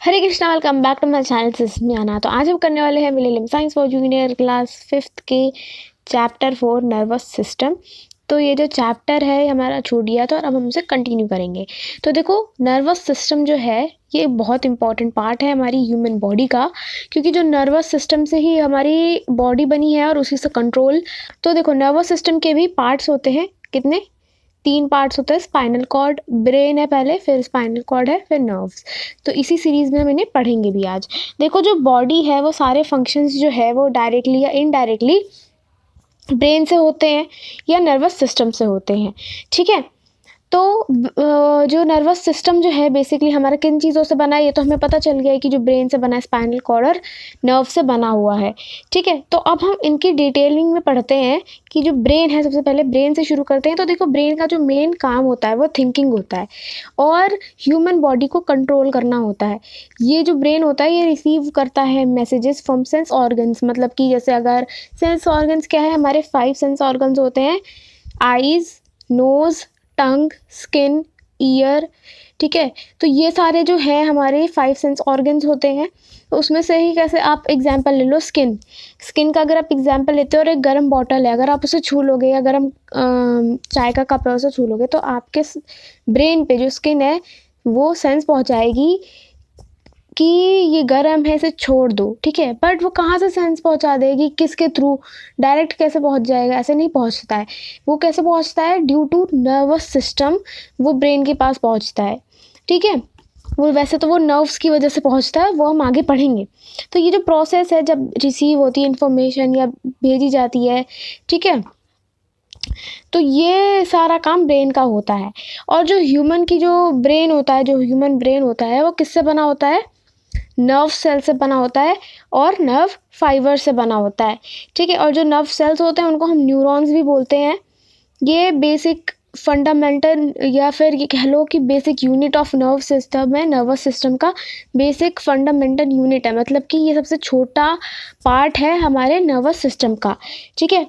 Hare Krishna, welcome back to my channel Sismiyana. तो आज हम करने वाले हैं millennium science for junior class 5th के चैप्टर 4 नर्वस सिस्टम। तो ये जो चैप्टर है हमारा छूट गया था और अब हम उसे कंटिन्यू करेंगे। तो देखो, नर्वस सिस्टम जो है ये बहुत इंपॉर्टेंट पार्ट है हमारी ह्यूमन बॉडी का, क्योंकि जो नर्वस सिस्टम से ही हमारी बॉडी बनी है और उसी से कंट्रोल। तो देखो, नर्वस सिस्टम के भी पार्ट्स होते हैं, कितने? 3 पार्ट्स होते हैं। स्पाइनल कॉर्ड, ब्रेन है पहले, फिर स्पाइनल कॉर्ड है, फिर नर्व्स। तो इसी सीरीज में हम इन्हें पढ़ेंगे भी आज। देखो, जो बॉडी है वो सारे फंक्शंस जो है वो डायरेक्टली या इनडायरेक्टली ब्रेन से होते हैं या नर्वस सिस्टम से होते हैं। ठीक है। तो जो नर्वस सिस्टम जो है बेसिकली हमारा किन चीज़ों से बना है, ये तो हमें पता चल गया है कि जो ब्रेन से बना है, स्पाइनल कॉर्ड और नर्व से बना हुआ है। ठीक है। तो अब हम इनकी डिटेलिंग में पढ़ते हैं कि जो ब्रेन है, सबसे पहले ब्रेन से शुरू करते हैं। तो देखो, ब्रेन का जो मेन काम होता है वो थिंकिंग होता है और ह्यूमन बॉडी को कंट्रोल करना होता है। ये जो ब्रेन होता है ये रिसीव करता है मैसेजेस फ्रॉम सेंस ऑर्गन्स। मतलब कि जैसे अगर सेंस ऑर्गन्स क्या है, हमारे 5 सेंस ऑर्गन्स होते हैं। आईज, नोज, टंग, स्किन, ईयर। ठीक है। तो ये सारे जो हैं हमारे 5 सेंस ऑर्गन्स होते हैं। तो उसमें से ही कैसे आप एग्जांपल ले लो, स्किन का अगर आप एग्जांपल लेते हो और एक गर्म बॉटल है, अगर आप उसे छू लोगे या गर्म चाय का कप है उसे छू लोगे, तो आपके ब्रेन पे जो स्किन है वो सेंस पहुंचाएगी कि ये गर्म है, इसे छोड़ दो। ठीक है। बट वो कहाँ से सेंस पहुंचा देगी, किसके थ्रू? डायरेक्ट कैसे पहुंच जाएगा? ऐसे नहीं पहुंचता है। वो कैसे पहुंचता है? ड्यू टू नर्वस सिस्टम वो ब्रेन के पास पहुंचता है। ठीक है। वो वैसे तो वो नर्व्स की वजह से पहुंचता है, वो हम आगे पढ़ेंगे। तो ये जो प्रोसेस है, जब रिसीव होती है इंफॉर्मेशन या भेजी जाती है, ठीक है, तो ये सारा काम ब्रेन का होता है। और जो ह्यूमन की जो ब्रेन होता है, जो ह्यूमन ब्रेन होता है वो किससे बना होता है? नर्व सेल से बना होता है और नर्व फाइबर से बना होता है। ठीक है। और जो नर्व सेल्स होते हैं उनको हम न्यूरॉन्स भी बोलते हैं। ये बेसिक फंडामेंटल या फिर ये कह लो कि basic unit of nerve system है। नर्वस सिस्टम का बेसिक फंडामेंटल यूनिट है, मतलब कि ये सबसे छोटा पार्ट है हमारे नर्वस सिस्टम का। ठीक है।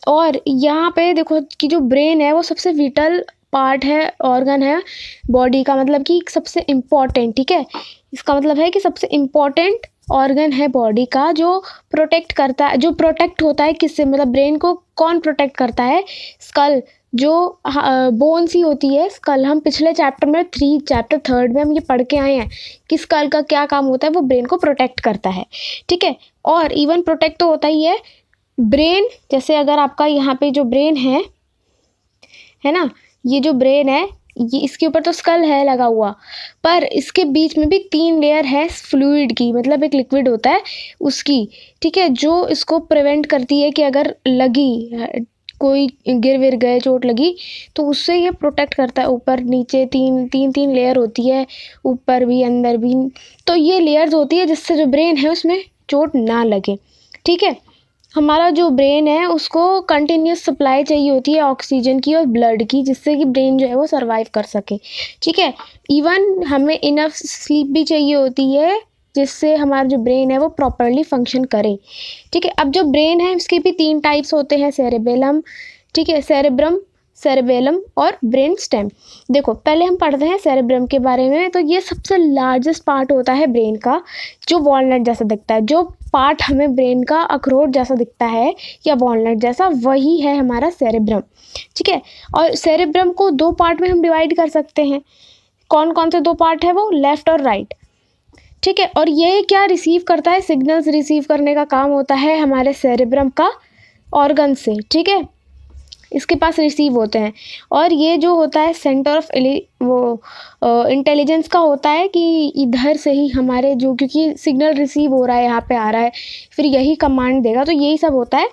और यहाँ पे देखो कि जो ब्रेन है वो सबसे विटल पार्ट है, ऑर्गन है बॉडी का, मतलब कि सबसे इम्पॉर्टेंट। ठीक है। इसका मतलब है कि सबसे इम्पॉर्टेंट ऑर्गन है बॉडी का, जो प्रोटेक्ट करता है, जो प्रोटेक्ट होता है किससे? मतलब ब्रेन को कौन प्रोटेक्ट करता है? स्कल, जो बोन्स ही होती है स्कल। हम पिछले चैप्टर में चैप्टर 3 में हम ये पढ़ के आए हैं कि स्कल का क्या काम होता है, वो ब्रेन को प्रोटेक्ट करता है। ठीक है। और इवन प्रोटेक्ट तो होता ही है ब्रेन। जैसे अगर आपका यहाँ पे जो ब्रेन है ना, ये जो ब्रेन है, ये इसके ऊपर तो स्कल है लगा हुआ, पर इसके बीच में भी 3 लेयर है फ्लूइड की, मतलब एक लिक्विड होता है उसकी। ठीक है। जो इसको प्रिवेंट करती है कि अगर लगी, कोई गिर विर गए, चोट लगी, तो उससे ये प्रोटेक्ट करता है। ऊपर नीचे तीन लेयर होती है, ऊपर भी अंदर भी। तो ये लेयर्स होती है जिससे जो ब्रेन है उसमें चोट ना लगे। ठीक है। हमारा जो ब्रेन है उसको कंटिन्यूस सप्लाई चाहिए होती है ऑक्सीजन की और ब्लड की, जिससे कि ब्रेन जो है वो सरवाइव कर सके। ठीक है। इवन हमें इनफ स्लीप भी चाहिए होती है, जिससे हमारा जो ब्रेन है वो प्रॉपरली फंक्शन करे। ठीक है। अब जो ब्रेन है इसके भी 3 टाइप्स होते हैं, सेरेबेलम, ठीक है, सेरेब्रम, सेरेबेलम और ब्रेन स्टेम। देखो, पहले हम पढ़ते हैं सेरेब्रम के बारे में। तो ये सबसे लार्जेस्ट पार्ट होता है ब्रेन का, जो वॉलनट जैसा दिखता है। जो पार्ट हमें ब्रेन का अखरोट जैसा दिखता है या वॉलनट जैसा, वही है हमारा सेरेब्रम। ठीक है। और सेरेब्रम को 2 पार्ट में हम डिवाइड कर सकते हैं। कौन कौन से 2 पार्ट है वो? लेफ्ट और राइट। ठीक है। और ये क्या रिसीव करता है? सिग्नल्स रिसीव करने का काम होता है हमारे सेरेब्रम का ऑर्गन से। ठीक है। इसके पास रिसीव होते हैं। और ये जो होता है सेंटर ऑफ वो इंटेलिजेंस का होता है कि इधर से ही हमारे जो, क्योंकि सिग्नल रिसीव हो रहा है, यहाँ पे आ रहा है, फिर यही कमांड देगा। तो यही सब होता है।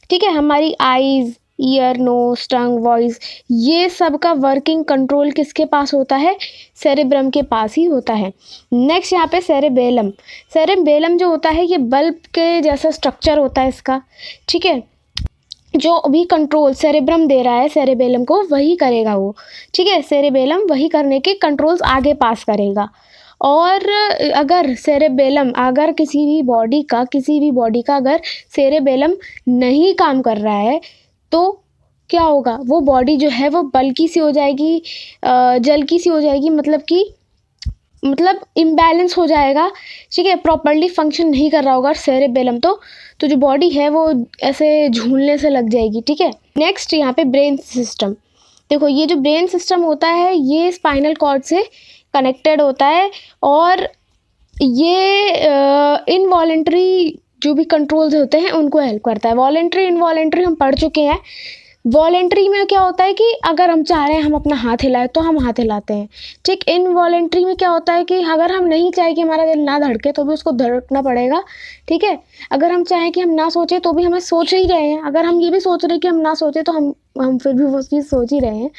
ठीक है। हमारी आईज, ईयर, नोज, टंग, वॉइस, ये सब का वर्किंग कंट्रोल किसके पास होता है? सेरेब्रम के पास ही होता है। नेक्स्ट यहाँ पे सेरेबेलम। सेरेबेलम जो होता है ये बल्ब के जैसा स्ट्रक्चर होता है इसका। ठीक है। जो भी कंट्रोल सेरेब्रम दे रहा है सेरेबेलम को, वही करेगा वो। ठीक है। सेरेबेलम वही करने के कंट्रोल्स आगे पास करेगा। और अगर सेरेबेलम, अगर किसी भी बॉडी का अगर सेरेबेलम नहीं काम कर रहा है, तो क्या होगा? वो बॉडी जो है वो बल्की सी हो जाएगी, जलकी सी हो जाएगी, मतलब कि मतलब इम्बैलेंस हो जाएगा, ठीक है, प्रॉपर्ली फंक्शन नहीं कर रहा होगा सेरेबेलम, तो जो बॉडी है वो ऐसे झूलने से लग जाएगी, ठीक है। नेक्स्ट यहाँ पे ब्रेन सिस्टम। देखो ये जो ब्रेन सिस्टम होता है ये स्पाइनल कॉर्ड से कनेक्टेड होता है और ये इनवॉलेंट्री जो भी कंट्रोल्स होते हैं उनको हेल्प करता है। वॉलेंट्री इनवॉलेंट्री हम पढ़ चुके हैं। वॉलेंट्री में क्या होता है कि अगर हम चाह रहे हैं हम अपना हाथ हिलाएं तो हम हाथ हिलाते हैं, ठीक। इनवॉलेंट्री में क्या होता है कि अगर हम नहीं चाहें कि हमारा दिल ना धड़के तो भी उसको धड़कना पड़ेगा, ठीक है। अगर हम चाहें कि हम ना सोचें तो भी हमें सोच ही रहे हैं, अगर हम ये भी सोच रहे हैं कि हम ना सोचें तो हम फिर भी वो चीज़ सोच ही रहे हैं।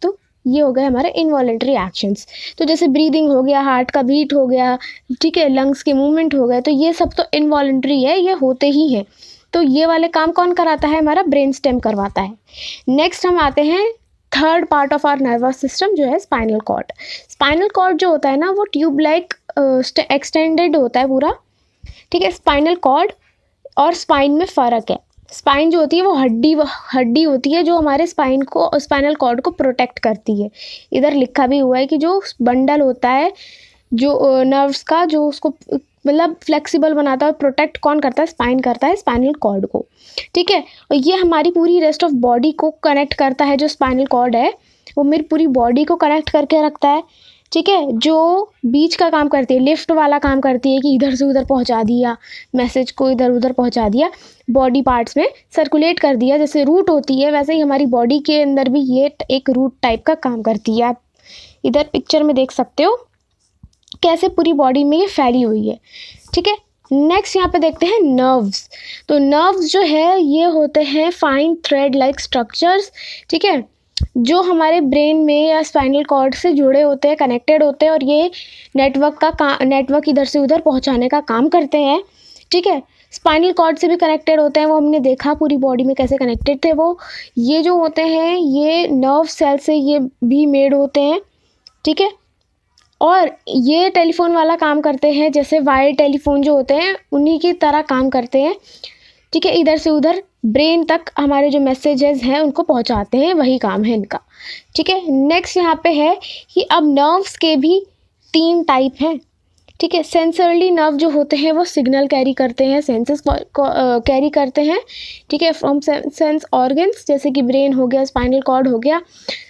तो ये हो गए हमारे इनवॉलेंट्री एक्शंस। तो जैसे ब्रीदिंग हो गया, हार्ट का बीट हो गया, ठीक है, लंग्स के मूवमेंट हो गए, तो ये सब तो इनवॉलेंट्री है, ये होते ही हैं। तो ये वाले काम कौन कराता है? हमारा ब्रेन स्टेम करवाता है। नेक्स्ट हम आते हैं third part of our nervous system जो है स्पाइनल कॉर्ड। स्पाइनल कॉर्ड जो होता है ना वो ट्यूब लाइक एक्सटेंडेड होता है पूरा, ठीक है। स्पाइनल कॉर्ड और स्पाइन में फ़र्क है। स्पाइन जो होती है वो हड्डी होती है जो हमारे स्पाइनल कॉर्ड को प्रोटेक्ट करती है। इधर लिखा भी हुआ है कि जो बंडल होता है जो नर्व्स का जो उसको मतलब फ्लेक्सिबल बनाता है, प्रोटेक्ट कौन करता है? स्पाइन करता है स्पाइनल कॉर्ड को, ठीक है। और ये हमारी पूरी रेस्ट ऑफ बॉडी को कनेक्ट करता है। जो स्पाइनल कॉर्ड है वो मेरी पूरी बॉडी को कनेक्ट करके रखता है, ठीक है। जो बीच का काम करती है, लिफ्ट वाला काम करती है कि इधर से उधर पहुंचा दिया, मैसेज को इधर उधर पहुंचा दिया, बॉडी पार्ट्स में सर्कुलेट कर दिया। जैसे रूट होती है वैसे ही हमारी बॉडी के अंदर भी ये एक रूट टाइप का काम करती है। आप इधर पिक्चर में देख सकते हो कैसे पूरी बॉडी में ये फैली हुई है, ठीक है। नेक्स्ट यहाँ पे देखते हैं नर्व्स। तो नर्व्स जो है ये होते हैं फाइन थ्रेड लाइक स्ट्रक्चर्स, ठीक है, जो हमारे ब्रेन में या स्पाइनल कॉर्ड से जुड़े होते हैं, कनेक्टेड होते हैं और ये नेटवर्क इधर से उधर पहुंचाने का काम करते हैं, ठीक है। स्पाइनल कॉर्ड से भी कनेक्टेड होते हैं, वो हमने देखा पूरी बॉडी में कैसे कनेक्टेड थे वो। ये जो होते हैं ये नर्व सेल से ये भी मेड होते हैं, ठीक है। और ये टेलीफोन वाला काम करते हैं, जैसे वायर टेलीफोन जो होते हैं उन्हीं की तरह काम करते हैं, ठीक है। इधर से उधर ब्रेन तक हमारे जो मैसेजेस हैं उनको पहुंचाते हैं, वही काम है इनका, ठीक है। नेक्स्ट यहाँ पे है कि अब नर्व्स के भी 3 टाइप हैं, ठीक है। सेंसरली नर्व जो होते हैं वो सिग्नल कैरी करते हैं, सेंसेस कैरी करते हैं, ठीक है, फ्रॉम सेंस ऑर्गन्स, जैसे कि ब्रेन हो गया, स्पाइनल कॉर्ड हो गया।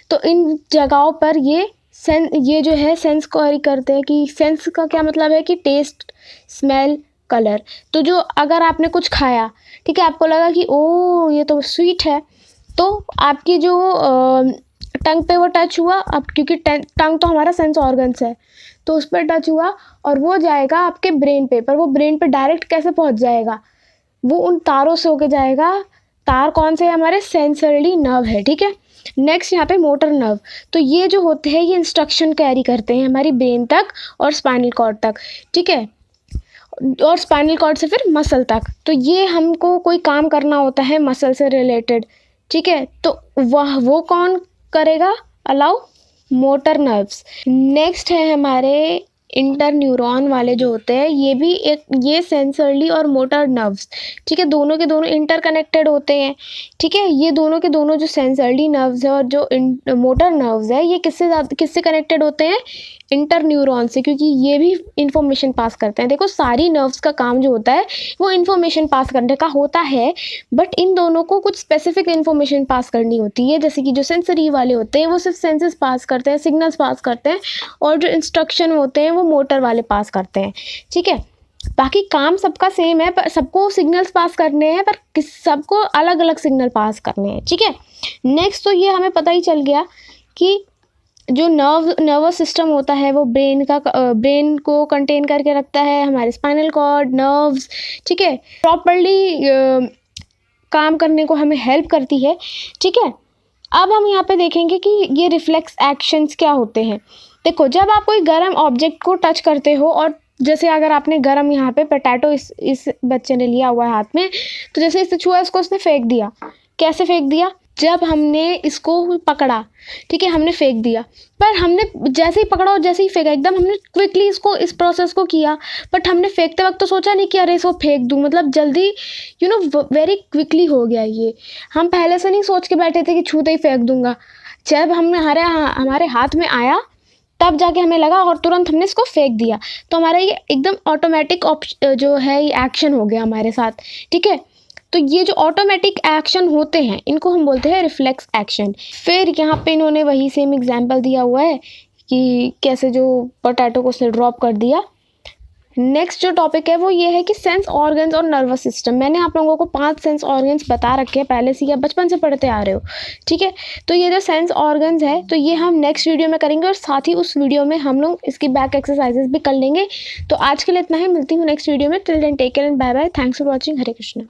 तो इन जगहों पर ये जो है सेंस कैरी करते हैं। कि सेंस का क्या मतलब है? कि टेस्ट, स्मेल, कलर। तो जो अगर आपने कुछ खाया, ठीक है, आपको लगा कि ओ ये तो स्वीट है, तो आपकी जो टंग पे वो टच हुआ, अब क्योंकि टंग तो हमारा सेंस ऑर्गन्स है, तो उस पर टच हुआ और वो जाएगा आपके ब्रेन पे। पर वो ब्रेन पे डायरेक्ट कैसे पहुंच जाएगा? वो उन तारों से होके जाएगा। तार कौन से? हमारे सेंसरली नर्व है, ठीक है। नेक्स्ट यहाँ पे मोटर नर्व। तो ये जो होते हैं ये इंस्ट्रक्शन कैरी करते हैं हमारी ब्रेन तक और स्पाइनल कॉर्ड तक, ठीक है, और स्पाइनल कॉर्ड से फिर मसल तक। तो ये हमको कोई काम करना होता है मसल से रिलेटेड, ठीक है, तो वो कौन करेगा? Allow motor nerves. नेक्स्ट है हमारे इंटर न्यूरॉन वाले जो होते हैं, ये सेंसरली और मोटर नर्व्स, ठीक है, दोनों के दोनों इंटरकनेक्टेड होते हैं, ठीक है। ये दोनों के दोनों जो सेंसरली नर्व्स है और जो मोटर नर्व्स है ये किससे कनेक्टेड होते हैं? इंटर न्यूरॉन से, क्योंकि ये भी इंफॉर्मेशन पास करते हैं। देखो सारी नर्व्स का काम जो होता है वो इंफॉर्मेशन पास करने का होता है, बट इन दोनों को कुछ स्पेसिफिक इंफॉर्मेशन पास करनी होती है। जैसे कि जो सेंसरी वाले होते हैं वो सिर्फ सेंसेस पास करते हैं, सिग्नल्स पास करते हैं, और जो इंस्ट्रक्शन होते हैं वो मोटर वाले पास करते हैं, ठीक है। बाकी काम सबका सेम है, पर सबको सिग्नल्स पास करने हैं, पर सबको अलग अलग सिग्नल पास करने हैं, ठीक है। नेक्स्ट तो ये हमें पता ही चल गया कि जो नर्वस सिस्टम होता है वो ब्रेन को कंटेन करके रखता है, हमारे स्पाइनल कॉर्ड, नर्व्स, ठीक है, प्रॉपरली काम करने को हमें हेल्प करती है, ठीक है। अब हम यहाँ पे देखेंगे कि ये रिफ्लेक्स एक्शंस क्या होते हैं। देखो जब आप कोई गर्म ऑब्जेक्ट को टच करते हो, और जैसे अगर आपने गर्म यहाँ पे पोटैटो इस बच्चे ने लिया हुआ है हाथ में, तो जैसे इससे छुआ इसको उसने फेंक दिया। कैसे फेंक दिया? जब हमने इसको पकड़ा, ठीक है, हमने फेंक दिया, पर हमने जैसे ही पकड़ा और जैसे ही फेंका एकदम हमने क्विकली इस प्रोसेस को किया, बट हमने फेंकते वक्त तो सोचा नहीं कि अरे इसको फेंक दूँ, मतलब जल्दी वेरी क्विकली हो गया ये। हम पहले से नहीं सोच के बैठे थे कि छूते ही फेंक दूंगा। जब हमारे हाथ में आया तब जाके हमें लगा और तुरंत हमने इसको फेंक दिया। तो हमारा ये एकदम ऑटोमेटिक जो है ये एक्शन हो गया हमारे साथ, ठीक है। तो ये जो ऑटोमेटिक एक्शन होते हैं इनको हम बोलते हैं रिफ्लेक्स एक्शन। फिर यहाँ पे इन्होंने वही सेम एग्जाम्पल दिया हुआ है कि कैसे जो पोटैटो को उसने ड्रॉप कर दिया। नेक्स्ट जो टॉपिक है वो ये है कि सेंस ऑर्गन्स और नर्वस सिस्टम। मैंने आप लोगों को 5 सेंस ऑर्गन्स बता रखे हैं पहले से, या बचपन से पढ़ते आ रहे हो, ठीक है। तो ये जो सेंस ऑर्गन्स है तो ये हम नेक्स्ट वीडियो में करेंगे, और साथ ही उस वीडियो में हम लोग इसकी बैक एक्सरसाइजेस भी कर लेंगे। तो आज के लिए इतना ही, मिलती हूँ नेक्स्ट वीडियो में। Till then take care and bye bye. Thanks for watching. Hare Krishna.